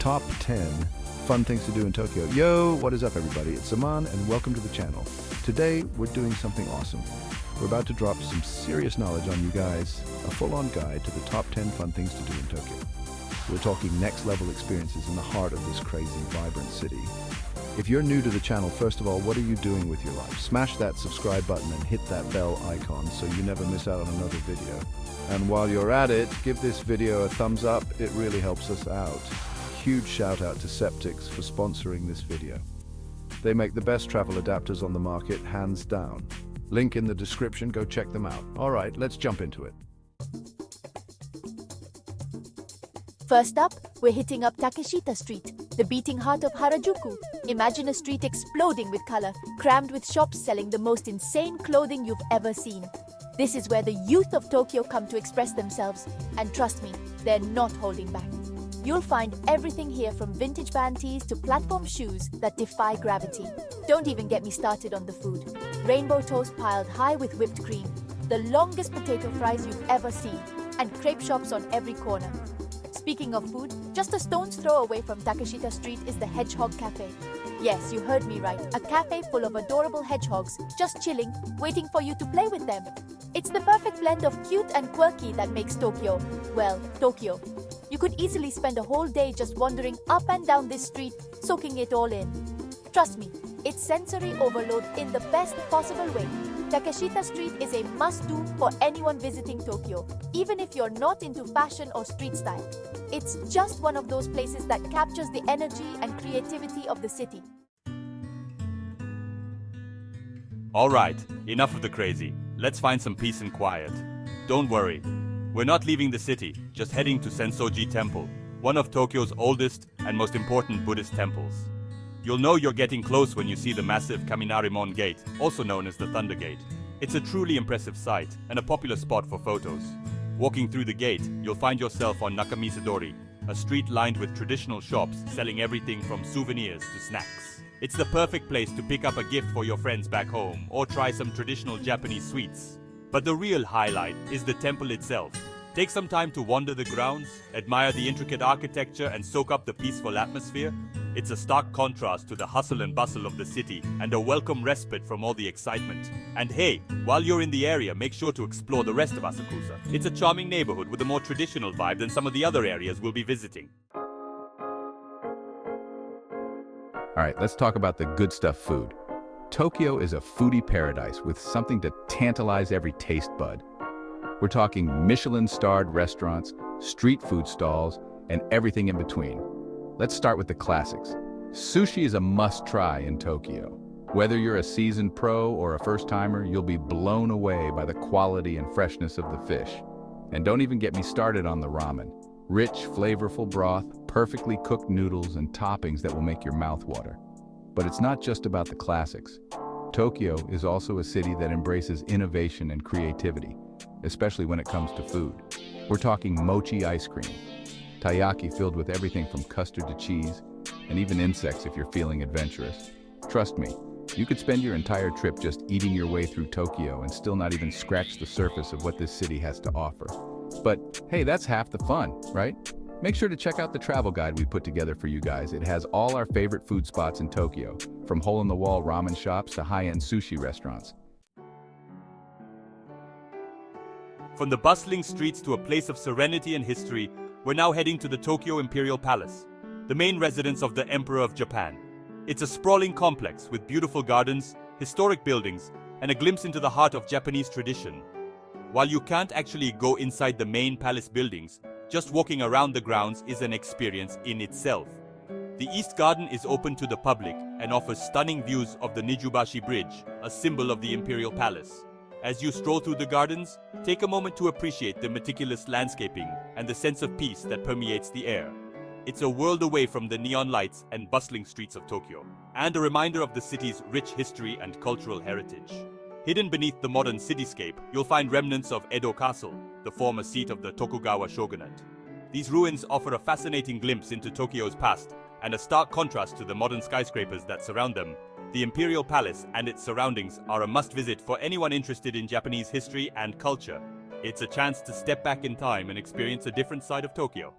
Top 10 fun things to do in Tokyo. Yo, what is up everybody? It's Zaman and welcome to the channel. Today we're doing something awesome. We're about to drop some serious knowledge on you guys, a full-on guide to the top 10 fun things to do in Tokyo. We're talking next level experiences in the heart of this crazy, vibrant city. If you're new to the channel, first of all, what are you doing with your life? Smash that subscribe button and hit that bell icon so you never miss out on another video. And while you're at it, give this video a thumbs up, it really helps us out. Huge shout out to Septics for sponsoring this video. They make the best travel adapters on the market, hands down. Link in the description, go check them out. All right, let's jump into it. First up, we're hitting up Takeshita Street, the beating heart of Harajuku. Imagine a street exploding with color, crammed with shops selling the most insane clothing you've ever seen. This is where the youth of Tokyo come to express themselves, and trust me, they're not holding back. You'll find everything here from vintage band tees to platform shoes that defy gravity. Don't even get me started on the food. Rainbow toast piled high with whipped cream, the longest potato fries you've ever seen, and crepe shops on every corner. Speaking of food, just a stone's throw away from Takeshita Street is the Hedgehog Cafe. Yes, you heard me right, a cafe full of adorable hedgehogs, just chilling, waiting for you to play with them. It's the perfect blend of cute and quirky that makes Tokyo, well, Tokyo. You could easily spend a whole day just wandering up and down this street, soaking it all in. Trust me, it's sensory overload in the best possible way. Takeshita Street is a must-do for anyone visiting Tokyo, even if you're not into fashion or street style. It's just one of those places that captures the energy and creativity of the city. Alright, enough of the crazy. Let's find some peace and quiet. Don't worry, we're not leaving the city, just heading to Sensoji Temple, one of Tokyo's oldest and most important Buddhist temples. You'll know you're getting close when you see the massive Kaminarimon Gate, also known as the Thunder Gate. It's a truly impressive sight and a popular spot for photos. Walking through the gate, you'll find yourself on Nakamisadori, a street lined with traditional shops selling everything from souvenirs to snacks. It's the perfect place to pick up a gift for your friends back home or try some traditional Japanese sweets. But the real highlight is the temple itself. Take some time to wander the grounds, admire the intricate architecture and soak up the peaceful atmosphere. It's a stark contrast to the hustle and bustle of the city and a welcome respite from all the excitement. And hey, while you're in the area, make sure to explore the rest of Asakusa. It's a charming neighborhood with a more traditional vibe than some of the other areas we'll be visiting. All right, let's talk about the good stuff food. Tokyo is a foodie paradise with something to tantalize every taste bud. We're talking Michelin-starred restaurants, street food stalls, and everything in between. Let's start with the classics. Sushi is a must-try in Tokyo. Whether you're a seasoned pro or a first-timer, you'll be blown away by the quality and freshness of the fish. And don't even get me started on the ramen. Rich, flavorful broth, perfectly cooked noodles, and toppings that will make your mouth water. But it's not just about the classics. Tokyo is also a city that embraces innovation and creativity, especially when it comes to food. We're talking mochi ice cream, taiyaki filled with everything from custard to cheese, and even insects if you're feeling adventurous. Trust me, you could spend your entire trip just eating your way through Tokyo and still not even scratch the surface of what this city has to offer. But hey, that's half the fun, right? Make sure to check out the travel guide we put together for you guys. It has all our favorite food spots in Tokyo, from hole-in-the-wall ramen shops to high-end sushi restaurants. From the bustling streets to a place of serenity and history, we're now heading to the Tokyo Imperial Palace, the main residence of the Emperor of Japan. It's a sprawling complex with beautiful gardens, historic buildings, and a glimpse into the heart of Japanese tradition. While you can't actually go inside the main palace buildings, just walking around the grounds is an experience in itself. The East Garden is open to the public and offers stunning views of the Nijubashi Bridge, a symbol of the Imperial Palace. As you stroll through the gardens, take a moment to appreciate the meticulous landscaping and the sense of peace that permeates the air. It's a world away from the neon lights and bustling streets of Tokyo, and a reminder of the city's rich history and cultural heritage. Hidden beneath the modern cityscape, you'll find remnants of Edo Castle, the former seat of the Tokugawa shogunate. These ruins offer a fascinating glimpse into Tokyo's past and a stark contrast to the modern skyscrapers that surround them. The Imperial Palace and its surroundings are a must-visit for anyone interested in Japanese history and culture. It's a chance to step back in time and experience a different side of Tokyo.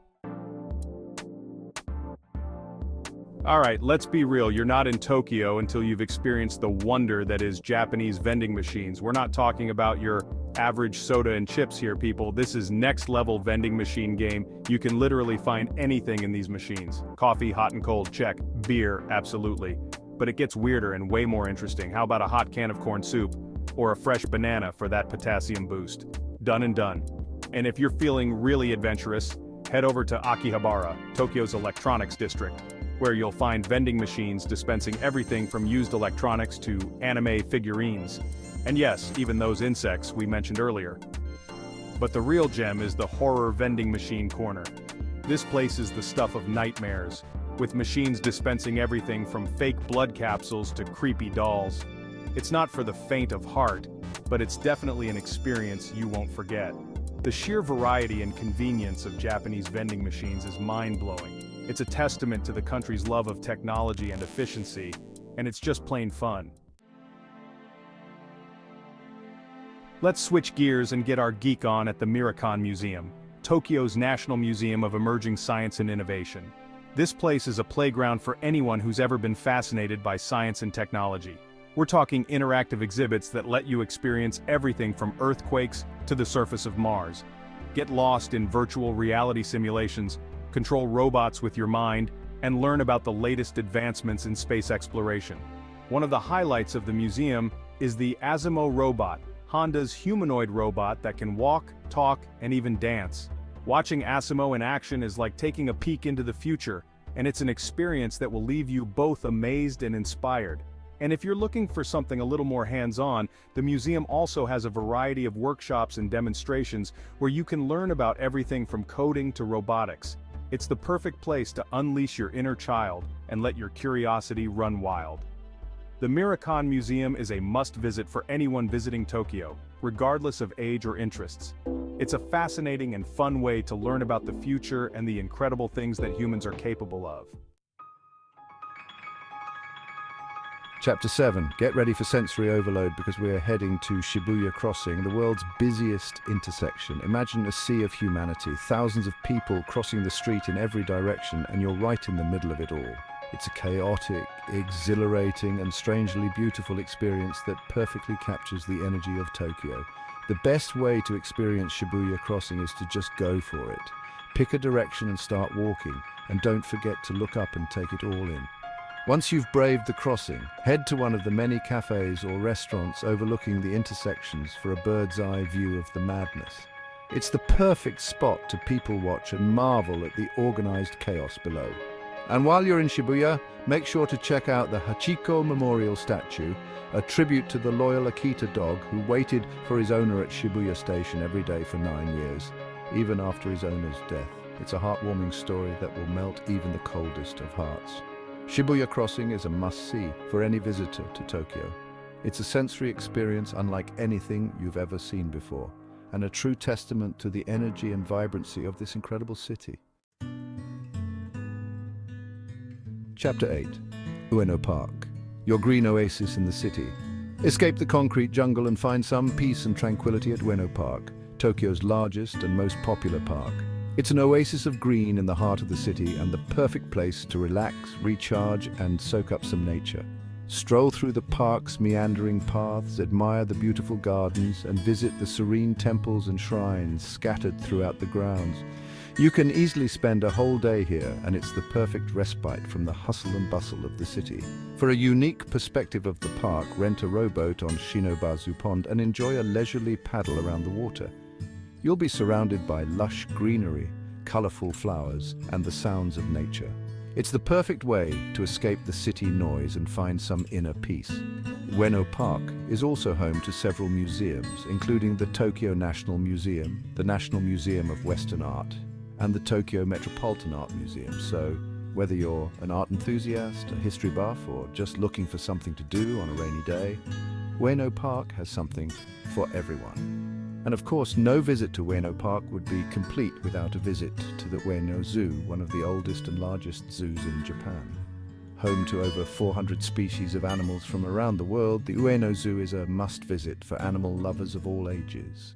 Alright, let's be real, you're not in Tokyo until you've experienced the wonder that is Japanese vending machines. We're not talking about your average soda and chips here, people. This is next level vending machine game. You can literally find anything in these machines. Coffee, hot and cold, check. Beer, absolutely. But it gets weirder and way more interesting. How about a hot can of corn soup? Or a fresh banana for that potassium boost? Done and done. And if you're feeling really adventurous, head over to Akihabara, Tokyo's electronics district, where you'll find vending machines dispensing everything from used electronics to anime figurines. And yes, even those insects we mentioned earlier. But the real gem is the horror vending machine corner. This place is the stuff of nightmares, with machines dispensing everything from fake blood capsules to creepy dolls. It's not for the faint of heart, but it's definitely an experience you won't forget. The sheer variety and convenience of Japanese vending machines is mind-blowing. It's a testament to the country's love of technology and efficiency, and it's just plain fun. Let's switch gears and get our geek on at the Miracon Museum, Tokyo's National Museum of Emerging Science and Innovation. This place is a playground for anyone who's ever been fascinated by science and technology. We're talking interactive exhibits that let you experience everything from earthquakes to the surface of Mars. Get lost in virtual reality simulations, control robots with your mind, and learn about the latest advancements in space exploration. One of the highlights of the museum is the Asimo robot, Honda's humanoid robot that can walk, talk, and even dance. Watching Asimo in action is like taking a peek into the future, and it's an experience that will leave you both amazed and inspired. And if you're looking for something a little more hands-on, the museum also has a variety of workshops and demonstrations where you can learn about everything from coding to robotics. It's the perfect place to unleash your inner child and let your curiosity run wild. The Miracon Museum is a must-visit for anyone visiting Tokyo, regardless of age or interests. It's a fascinating and fun way to learn about the future and the incredible things that humans are capable of. Chapter 7. Get ready for sensory overload because we're heading to Shibuya Crossing, the world's busiest intersection. Imagine a sea of humanity, thousands of people crossing the street in every direction, and you're right in the middle of it all. It's a chaotic, exhilarating, and strangely beautiful experience that perfectly captures the energy of Tokyo. The best way to experience Shibuya Crossing is to just go for it. Pick a direction and start walking, and don't forget to look up and take it all in. Once you've braved the crossing, head to one of the many cafes or restaurants overlooking the intersections for a bird's-eye view of the madness. It's the perfect spot to people watch and marvel at the organized chaos below. And while you're in Shibuya, make sure to check out the Hachiko Memorial Statue, a tribute to the loyal Akita dog who waited for his owner at Shibuya Station every day for 9 years, even after his owner's death. It's a heartwarming story that will melt even the coldest of hearts. Shibuya Crossing is a must-see for any visitor to Tokyo. It's a sensory experience unlike anything you've ever seen before, and a true testament to the energy and vibrancy of this incredible city. Chapter 8. Ueno Park, your green oasis in the city. Escape the concrete jungle and find some peace and tranquility at Ueno Park, Tokyo's largest and most popular park. It's an oasis of green in the heart of the city and the perfect place to relax, recharge, and soak up some nature. Stroll through the park's meandering paths, admire the beautiful gardens, and visit the serene temples and shrines scattered throughout the grounds. You can easily spend a whole day here, and it's the perfect respite from the hustle and bustle of the city. For a unique perspective of the park, rent a rowboat on Shinobazu Pond and enjoy a leisurely paddle around the water. You'll be surrounded by lush greenery, colorful flowers, and the sounds of nature. It's the perfect way to escape the city noise and find some inner peace. Ueno Park is also home to several museums, including the Tokyo National Museum, the National Museum of Western Art, and the Tokyo Metropolitan Art Museum. So, whether you're an art enthusiast, a history buff, or just looking for something to do on a rainy day, Ueno Park has something for everyone. And of course, no visit to Ueno Park would be complete without a visit to the Ueno Zoo, one of the oldest and largest zoos in Japan. Home to over 400 species of animals from around the world, the Ueno Zoo is a must-visit for animal lovers of all ages.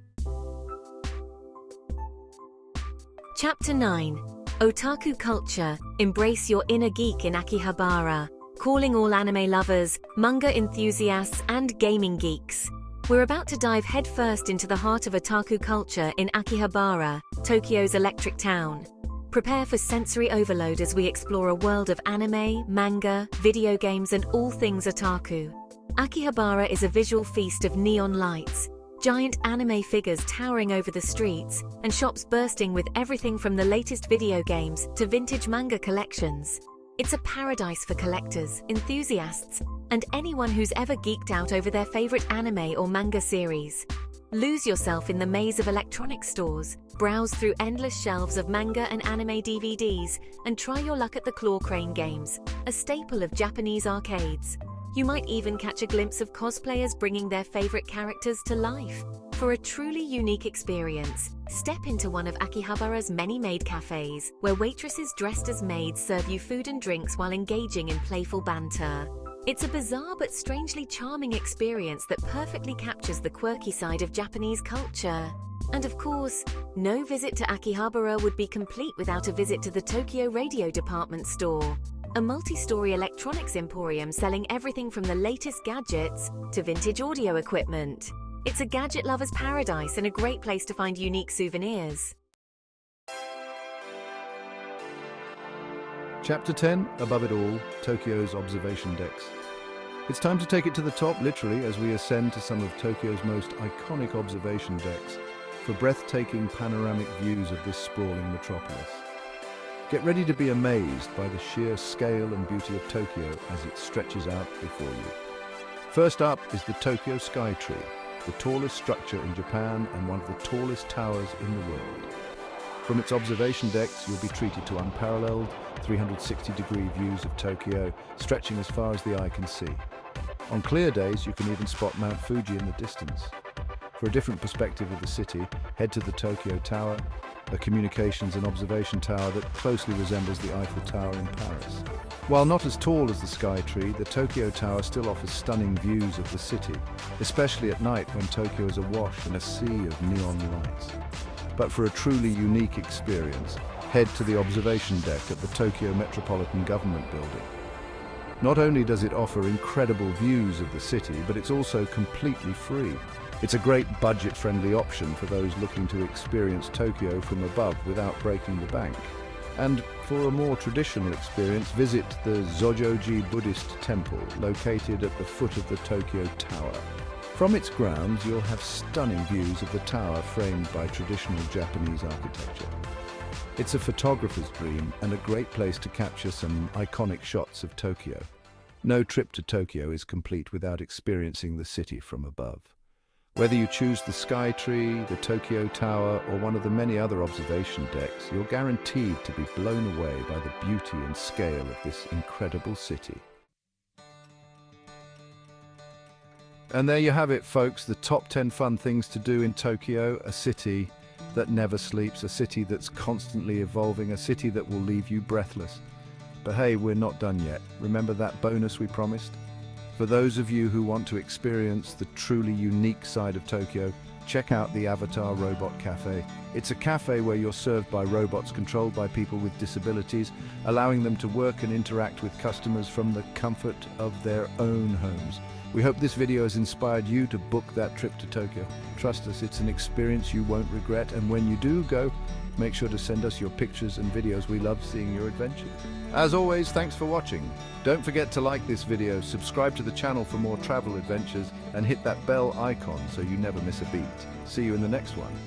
Chapter 9. Otaku culture, embrace your inner geek in Akihabara, calling all anime lovers, manga enthusiasts, and gaming geeks. We're about to dive headfirst into the heart of otaku culture in Akihabara, Tokyo's electric town. Prepare for sensory overload as we explore a world of anime, manga, video games, and all things otaku. Akihabara is a visual feast of neon lights, giant anime figures towering over the streets, and shops bursting with everything from the latest video games to vintage manga collections. It's a paradise for collectors, enthusiasts, and anyone who's ever geeked out over their favorite anime or manga series. Lose yourself in the maze of electronic stores, browse through endless shelves of manga and anime DVDs, and try your luck at the claw crane games, a staple of Japanese arcades. You might even catch a glimpse of cosplayers bringing their favorite characters to life. For a truly unique experience, step into one of Akihabara's many maid cafes, where waitresses dressed as maids serve you food and drinks while engaging in playful banter. It's a bizarre but strangely charming experience that perfectly captures the quirky side of Japanese culture. And of course, no visit to Akihabara would be complete without a visit to the Tokyo Radio Department Store, a multi-story electronics emporium selling everything from the latest gadgets to vintage audio equipment. It's a gadget lover's paradise and a great place to find unique souvenirs. Chapter 10, above it all, Tokyo's observation decks. It's time to take it to the top, literally, as we ascend to some of Tokyo's most iconic observation decks for breathtaking panoramic views of this sprawling metropolis. Get ready to be amazed by the sheer scale and beauty of Tokyo as it stretches out before you. First up is the Tokyo Sky Tree, the tallest structure in Japan and one of the tallest towers in the world. From its observation decks, you'll be treated to unparalleled 360-degree views of Tokyo, stretching as far as the eye can see. On clear days, you can even spot Mount Fuji in the distance. For a different perspective of the city, head to the Tokyo Tower, a communications and observation tower that closely resembles the Eiffel Tower in Paris. While not as tall as the Sky Tree, the Tokyo Tower still offers stunning views of the city, especially at night when Tokyo is awash in a sea of neon lights. But for a truly unique experience, head to the observation deck at the Tokyo Metropolitan Government Building. Not only does it offer incredible views of the city, but it's also completely free. It's a great budget-friendly option for those looking to experience Tokyo from above without breaking the bank. And for a more traditional experience, visit the Zojoji Buddhist temple, located at the foot of the Tokyo Tower. From its grounds, you'll have stunning views of the tower framed by traditional Japanese architecture. It's a photographer's dream and a great place to capture some iconic shots of Tokyo. No trip to Tokyo is complete without experiencing the city from above. Whether you choose the Sky Tree, the Tokyo Tower, or one of the many other observation decks, you're guaranteed to be blown away by the beauty and scale of this incredible city. And there you have it, folks, the top 10 fun things to do in Tokyo, a city that never sleeps, a city that's constantly evolving, a city that will leave you breathless. But hey, we're not done yet. Remember that bonus we promised? For those of you who want to experience the truly unique side of Tokyo, check out the Avatar Robot Cafe. It's a cafe where you're served by robots controlled by people with disabilities, allowing them to work and interact with customers from the comfort of their own homes. We hope this video has inspired you to book that trip to Tokyo. Trust us, it's an experience you won't regret, and when you do go, make sure to send us your pictures and videos. We love seeing your adventures. As always, thanks for watching. Don't forget to like this video, subscribe to the channel for more travel adventures, and hit that bell icon so you never miss a beat. See you in the next one.